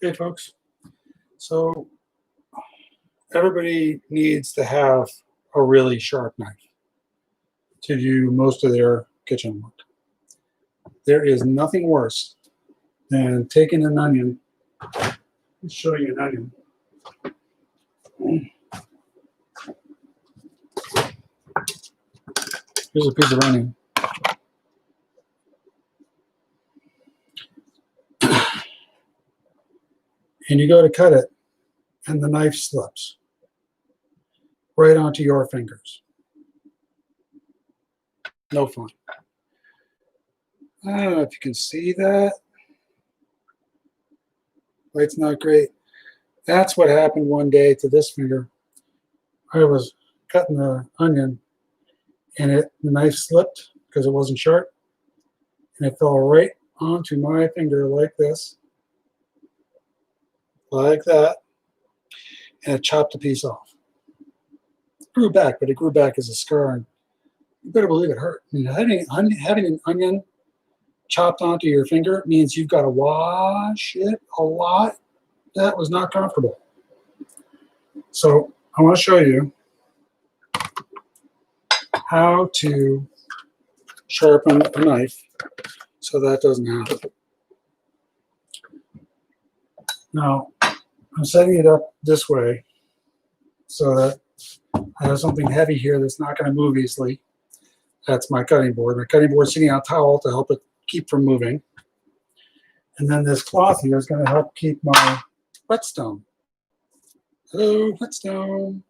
Hey folks, so everybody needs to have a really sharp knife to do most of their kitchen work. There is nothing worse than taking an onion. Let's show you an onion. Here's a piece of onion. And you go to cut it, and the knife slips right onto your fingers. No fun. I don't know if you can see that. Light's not great. That's what happened one day to this finger. I was cutting the onion, and the knife slipped because it wasn't sharp, and it fell right onto my finger like this, like that, and it chopped a piece off. It grew back, but it grew back as a scar, and you better believe it hurt. I mean, having an onion chopped onto your finger means you've got to wash it a lot. That was not comfortable. So I want to show you how to sharpen a knife so that doesn't happen. Now, I'm setting it up this way so that I have something heavy here that's not going to move easily. That's my cutting board. My cutting board is sitting on a towel to help it keep from moving. And then this cloth here is going to help keep my whetstone, hello, whetstone,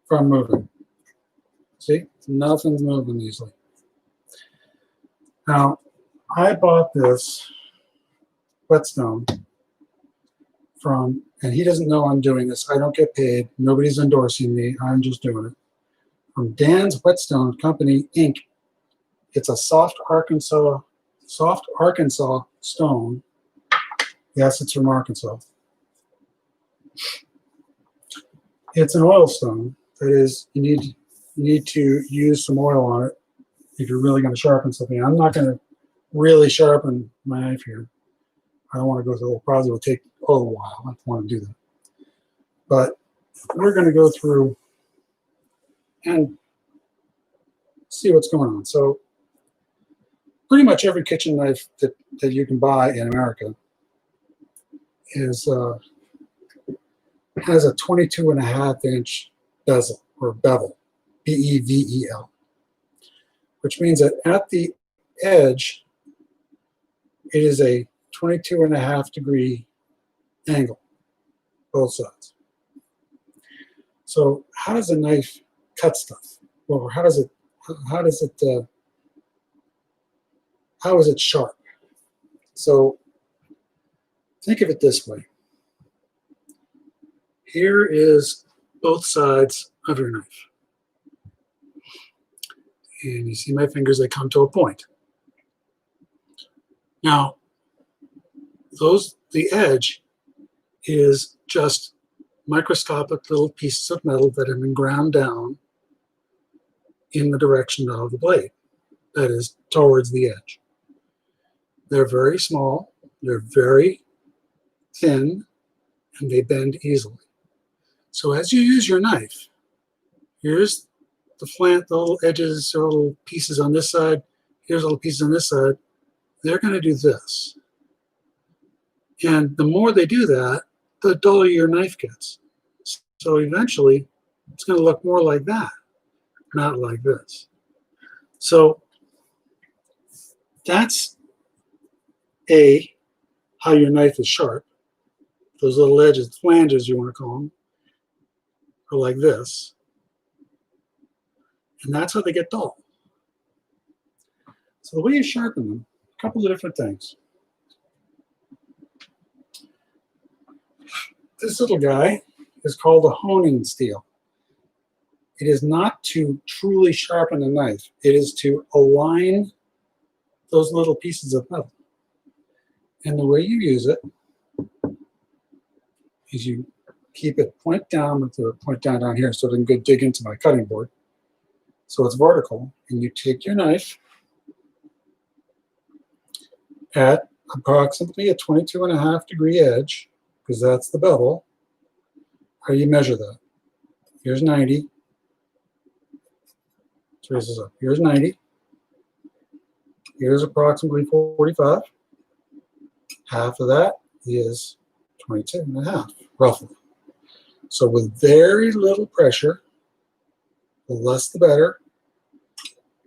from moving. See, nothing's moving easily. Now, I bought this whetstone from, and he doesn't know I'm doing this. I don't get paid. Nobody's endorsing me. I'm just doing it. From Dan's Whetstone Company, Inc. It's a soft Arkansas stone. Yes, it's from Arkansas. It's an oil stone. That is, you need to use some oil on it if you're really going to sharpen something. I'm not going to really sharpen my knife here. I don't want to go through the whole process. It will take a little while. I don't want to do that. But we're going to go through and see what's going on. So pretty much every kitchen knife that you can buy in America is has a 22.5-inch bezel, or bevel, B-E-V-E-L, which means that at the edge, it is a 22.5-degree angle, both sides. So how does a knife cut stuff? Well, how is it sharp? So think of it this way. Here is both sides of your knife. And you see my fingers, they come to a point. Now, the edge is just microscopic little pieces of metal that have been ground down in the direction of the blade, that is, towards the edge. They're very small, they're very thin, and they bend easily. So as you use your knife, here's the flank, the little edges, the little pieces on this side, here's little pieces on this side. They're going to do this. And the more they do that, the duller your knife gets. So eventually, it's going to look more like that, not like this. So that's how your knife is sharp. Those little edges, flanges you want to call them, are like this. And that's how they get dull. So the way you sharpen them, a couple of different things. This little guy is called a honing steel. It is not to truly sharpen a knife. It is to align those little pieces of metal. And the way you use it is you keep it point down with the point down here so it doesn't go dig into my cutting board. So it's vertical, and you take your knife at approximately a 22.5-degree edge, because that's the bevel. How do you measure that? Here's 90. Let's raise this up. Here's 90. Here's approximately 45. Half of that is 22.5, roughly. So with very little pressure, the less the better.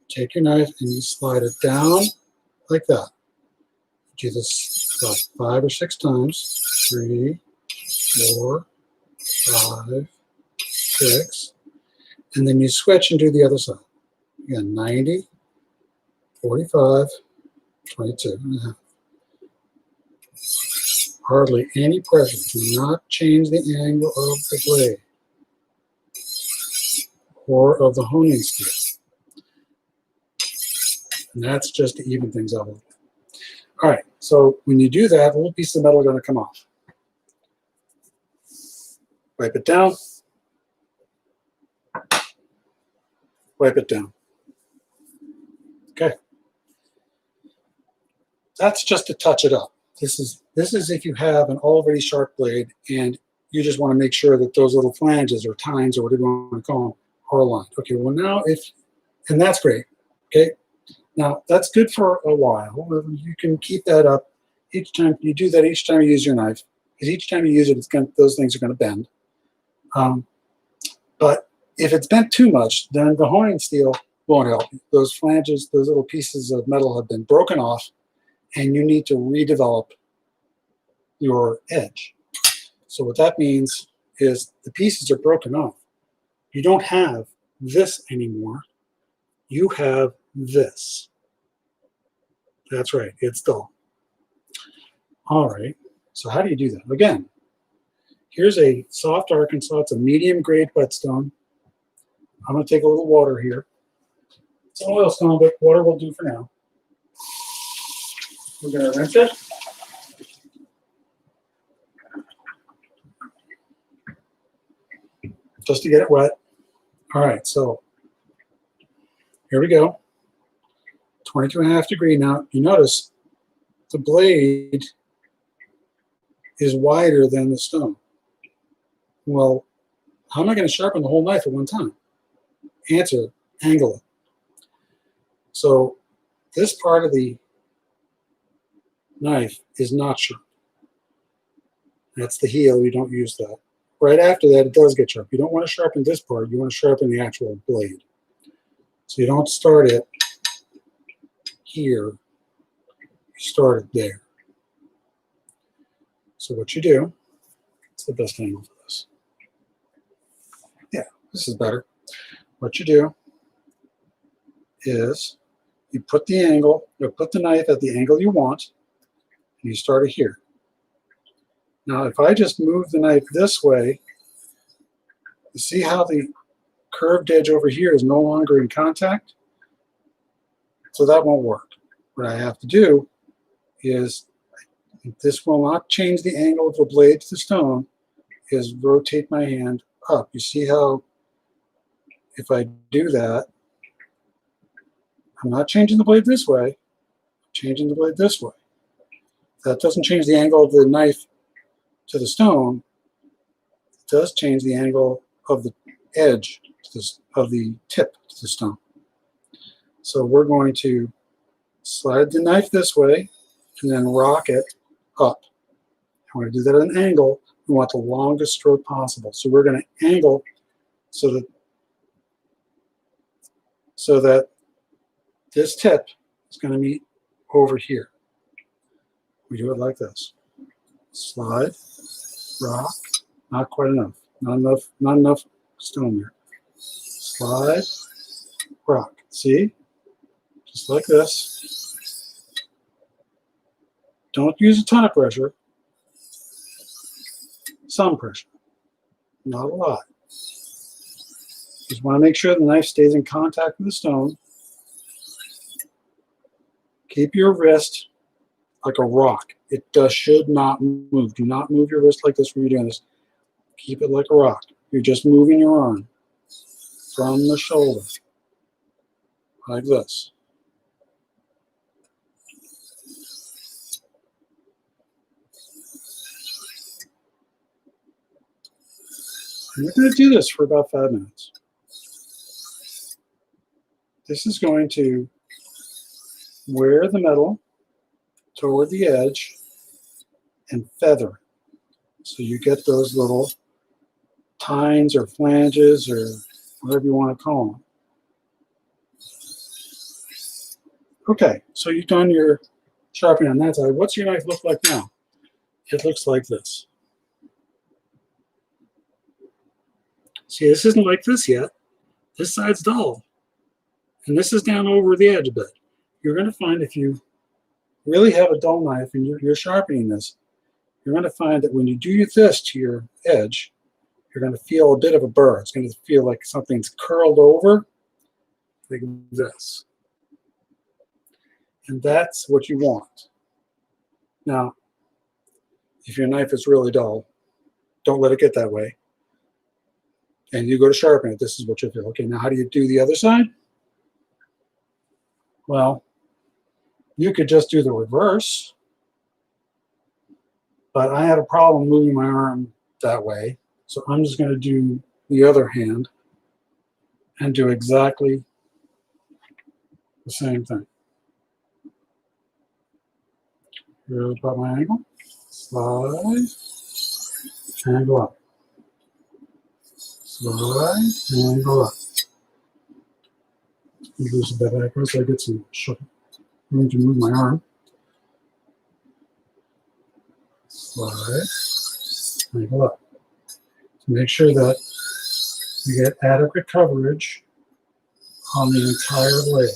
Take your knife and you slide it down like that. Do this about 5 or 6 times. 3, 4, 5, 6. And then you switch and do the other side. Again, 90, 45, 22.5. Hardly any pressure. Do not change the angle of the blade or of the honing steel. And that's just to even things out a little bit. All right, so when you do that, a little piece of metal are going to come off. Wipe it down. Wipe it down. Okay. That's just to touch it up. This is if you have an already sharp blade and you just want to make sure that those little flanges or tines or whatever you want to call them are aligned. Okay, well now and that's great. Okay, now that's good for a while. You can keep that up each time you do that. Each time you use your knife, because each time you use it, those things are going to bend. But if it's bent too much, then the honing steel won't help you. Those flanges, those little pieces of metal have been broken off, and you need to redevelop your edge. So what that means is the pieces are broken off. You don't have this anymore. You have this. That's right, it's dull. All right, so how do you do that? Again, here's a soft Arkansas. It's a medium grade whetstone. I'm going to take a little water here. It's an oil stone, but water will do for now. We're going to rinse it. Just to get it wet. All right, so here we go. 22.5 degree. Now, you notice the blade is wider than the stone. Well, how am I going to sharpen the whole knife at one time? Answer, angle it. So this part of the knife is not sharp. That's the heel. You don't use that. Right after that, it does get sharp. You don't want to sharpen this part. You want to sharpen the actual blade. So you don't start it here. You start it there. So what you do, it's the best angle for this. Yeah, this is better. What you do is you put the angle, you put the knife at the angle you want, and you start it here. Now, if I just move the knife this way, you see how the curved edge over here is no longer in contact? So that won't work. What I have to do is, this will not change the angle of the blade to the stone, is rotate my hand up. You see how if I do that, I'm not changing the blade this way, I'm changing the blade this way. That doesn't change the angle of the knife to the stone. It does change the angle of the edge of the tip to the stone. So we're going to slide the knife this way and then rock it up. I want to do that at an angle. We want the longest stroke possible. So we're going to angle so that this tip is going to meet over here. We do it like this. Slide, rock, not quite enough. Not enough stone there. Slide, rock. See? Just like this. Don't use a ton of pressure. Some pressure. Not a lot. Just want to make sure the knife stays in contact with the stone. Keep your wrist like a rock. It should not move. Do not move your wrist like this when you're doing this. Keep it like a rock. You're just moving your arm from the shoulder, like this. And we're going to do this for about 5 minutes. This is going to wear the metal toward the edge and feather. So you get those little tines or flanges or whatever you want to call them. Okay, so you've done your sharpening on that side. What's your knife look like now? It looks like this. See, this isn't like this yet. This side's dull. And this is down over the edge a bit. You're going to find if you really have a dull knife and you're sharpening this, you're going to find that when you do this to your edge, you're going to feel a bit of a burr. It's going to feel like something's curled over like this. And that's what you want. Now, if your knife is really dull, don't let it get that way. And you go to sharpen it, this is what you'll feel. Okay, now how do you do the other side? Well, you could just do the reverse, but I have a problem moving my arm that way, so I'm just going to do the other hand and do exactly the same thing. Here's about my angle. Slide, angle up. Slide, angle up. Lose a bit backwards so I get some shoulder. I'm going to move my arm. Slide, angle up. To make sure that you get adequate coverage on the entire leg.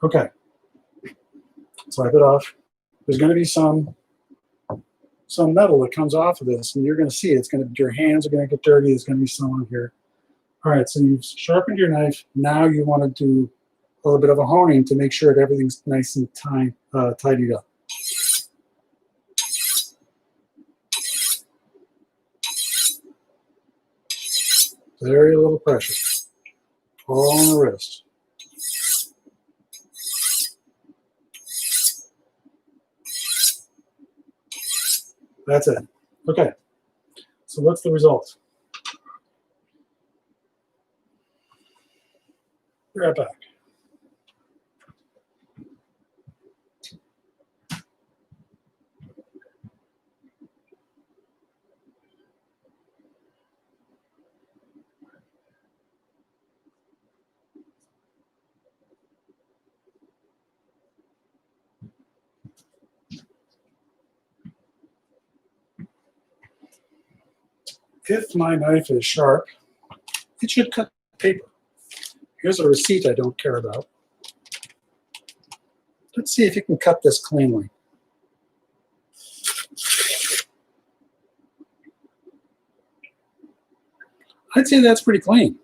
Okay, slide it off. There's going to be some metal that comes off of this, and you're going to see it. It's going to, your hands are going to get dirty. There's going to be some on here. All right, so you've sharpened your knife. Now you want to do a little bit of a honing to make sure that everything's nice and tidied up. Very little pressure. All on the wrist. That's it. Okay. So what's the result? Be right back. If my knife is sharp, it should cut paper. Here's a receipt I don't care about. Let's see if you can cut this cleanly. I'd say that's pretty clean.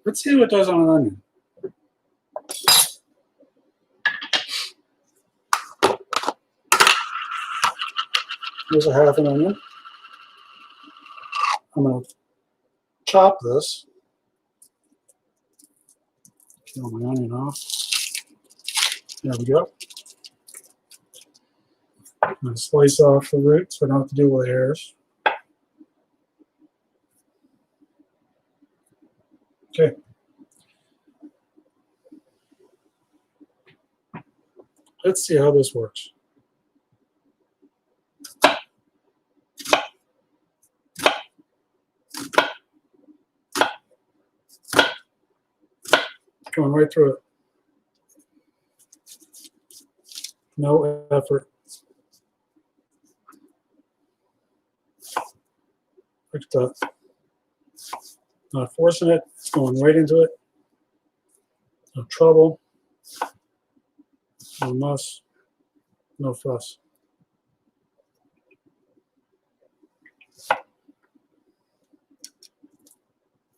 Let's see what it does on an onion. Here's a half an onion. I'm going to chop this. Peel my onion off. There we go. I'm going to slice off the root so I don't have to deal with the hairs. Okay. Let's see how this works. Going right through it. No effort. Look at that. Not forcing it, it's going right into it. No trouble. No muss. No fuss.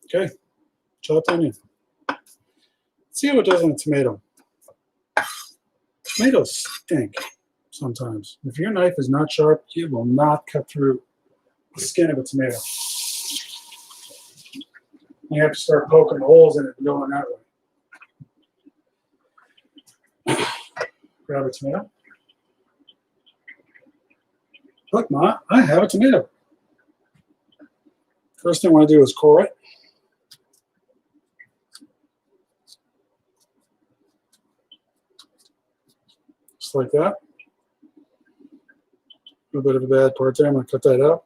Okay, chopped onion. See how it does on a tomato. Tomatoes stink sometimes. If your knife is not sharp, you will not cut through the skin of a tomato. You have to start poking holes in it and going that way. Grab a tomato. Look, Ma, I have a tomato. First thing I want to do is core it. Just like that. A little bit of a bad part there. I'm going to cut that out.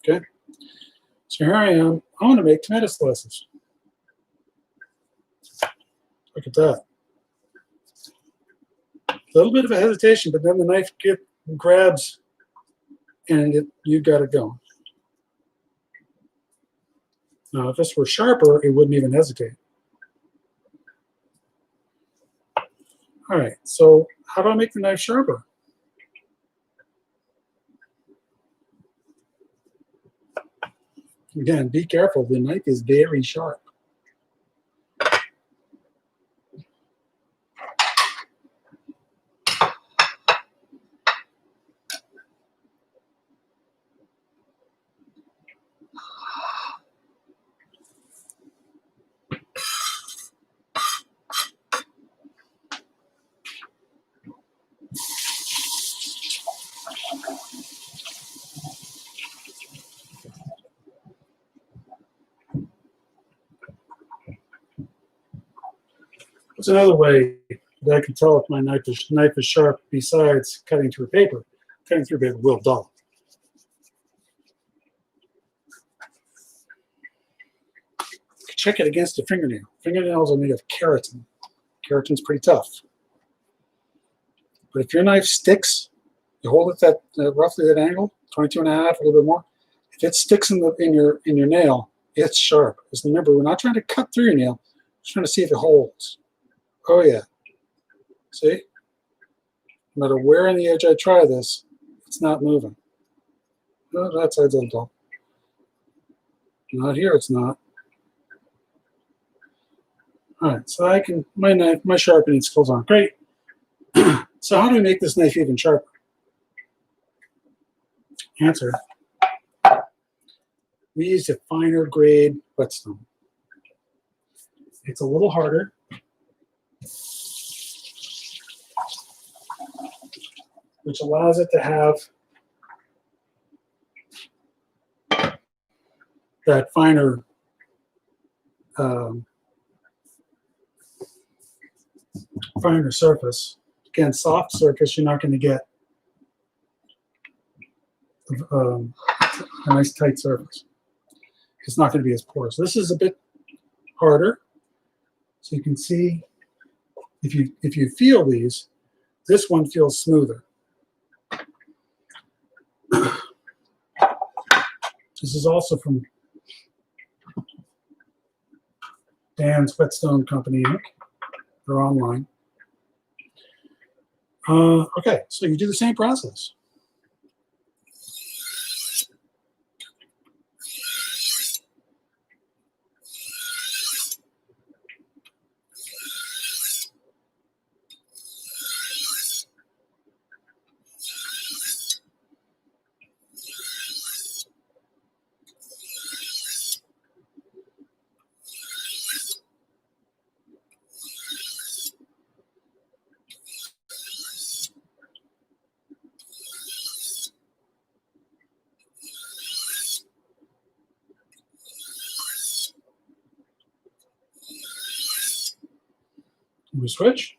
Okay. So here I am. I want to make tomato slices. Look at that. A little bit of a hesitation, but then the knife grabs and you got it going. Now, if this were sharper, it wouldn't even hesitate. All right, so how do I make the knife sharper? Again, be careful. The knife is very sharp. That's another way that I can tell if my knife is sharp besides cutting through paper. Cutting through paper will dull. Check it against a fingernail. Fingernails are made of keratin. Keratin's pretty tough. But if your knife sticks, you hold it that roughly that angle, 22 and a half, a little bit more. If it sticks in your nail, it's sharp. Because remember, we're not trying to cut through your nail. We're trying to see if it holds. Oh yeah. See? No matter where on the edge I try this, it's not moving. No, that side's a little dull. Not here, it's not. All right, so I can, my sharpening skills aren't great. So how do we make this knife even sharper? Answer. We use a finer grade whetstone. It's a little harder. Which allows it to have that finer finer surface. Again, soft surface, you're not going to get a nice tight surface. It's not going to be as porous. This is a bit harder. So you can see, if you feel these, this one feels smoother. This is also from Dan's Whetstone Company, Inc. They're online. Okay, so you do the same process. We switch.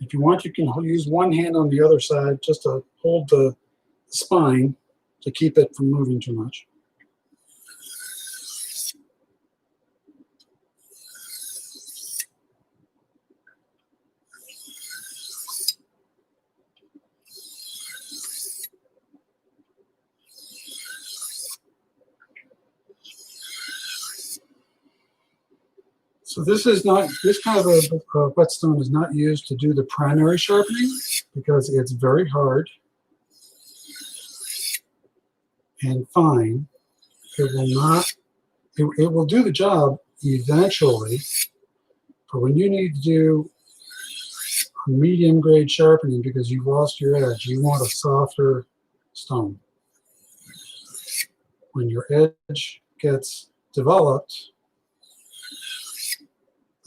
If you want, you can use one hand on the other side just to hold the spine to keep it from moving too much. So this kind of a whetstone is not used to do the primary sharpening because it's very hard and fine. It will not, it will do the job eventually, but when you need to do a medium grade sharpening because you've lost your edge, you want a softer stone. When your edge gets developed,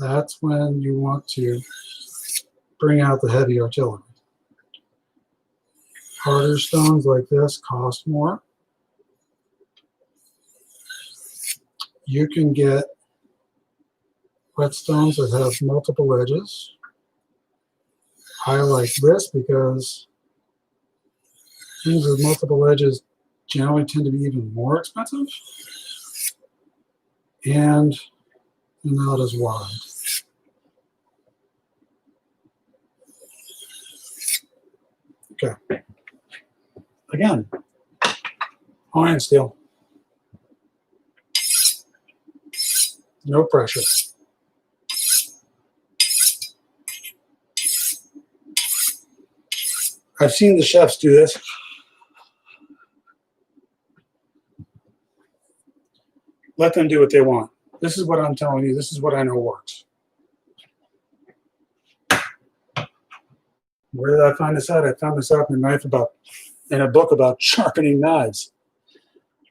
that's when you want to bring out the heavy artillery. Harder stones like this cost more. You can get whetstones that have multiple edges. I like this because things with multiple edges generally tend to be even more expensive and not as wide. Okay. Again, iron steel. No pressure. I've seen the chefs do this. Let them do what they want. This is what I'm telling you. This is what I know works. Where did I find this out? I found this out in a book about sharpening knives.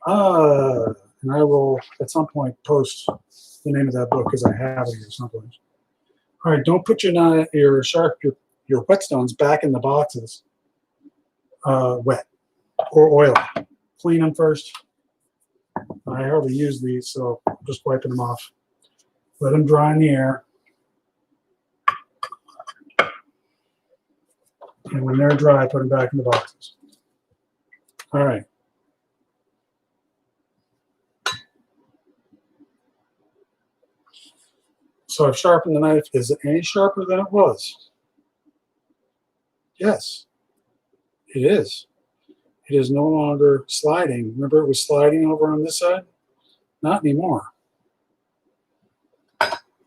And I will at some point post the name of that book because I have it here someplace. All right, don't put your whetstones back in the boxes wet or oil. Clean them first. I hardly use these, so I'm just wiping them off. Let them dry in the air. And when they're dry, put them back in the boxes. All right. So I've sharpened the knife. Is it any sharper than it was? Yes, it is. It is no longer sliding. Remember it was sliding over on this side? Not anymore.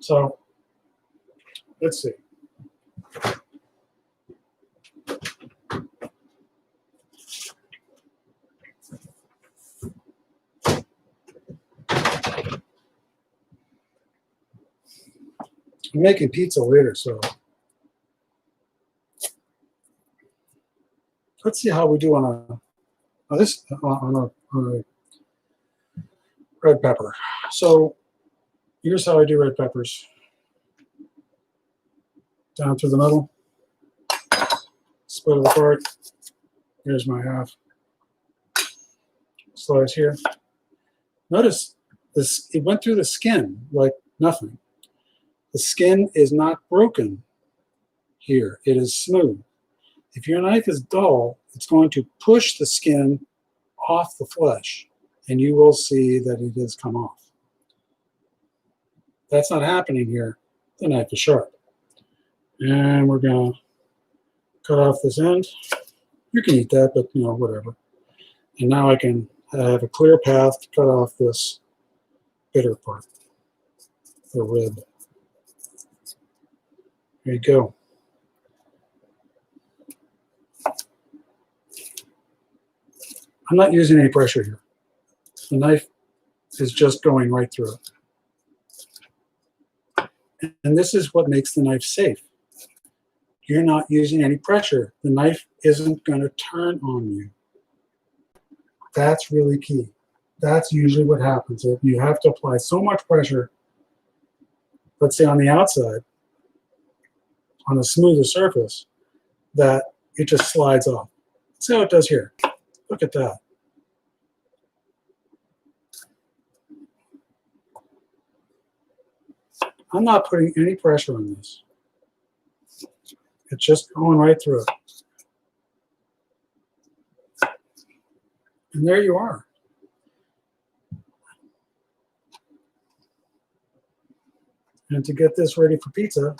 So let's see. I'm making pizza later, so let's see how we do on a red pepper. So here's how I do red peppers. Down through the middle, split it apart. Here's my half. Slice here. Notice this, it went through the skin like nothing. The skin is not broken here. It is smooth. If your knife is dull, it's going to push the skin off the flesh, and you will see that it has come off. That's not happening here. The knife is sharp. And we're going to cut off this end. You can eat that, but you know, whatever. And now I can have a clear path to cut off this bitter part, the rib. There you go. I'm not using any pressure here. The knife is just going right through it. And this is what makes the knife safe. You're not using any pressure. The knife isn't going to turn on you. That's really key. That's usually what happens. If you have to apply so much pressure, let's say on the outside, on a smoother surface, that it just slides off. See how it does here. Look at that. I'm not putting any pressure on this. It's just going right through it. And there you are. And to get this ready for pizza,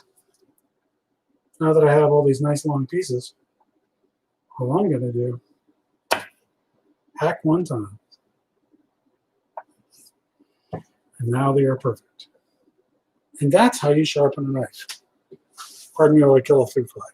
now that I have all these nice long pieces, all I'm going to do, hack one time. And now they are perfect. And that's how you sharpen a knife. Pardon me while I kill a fruit fly.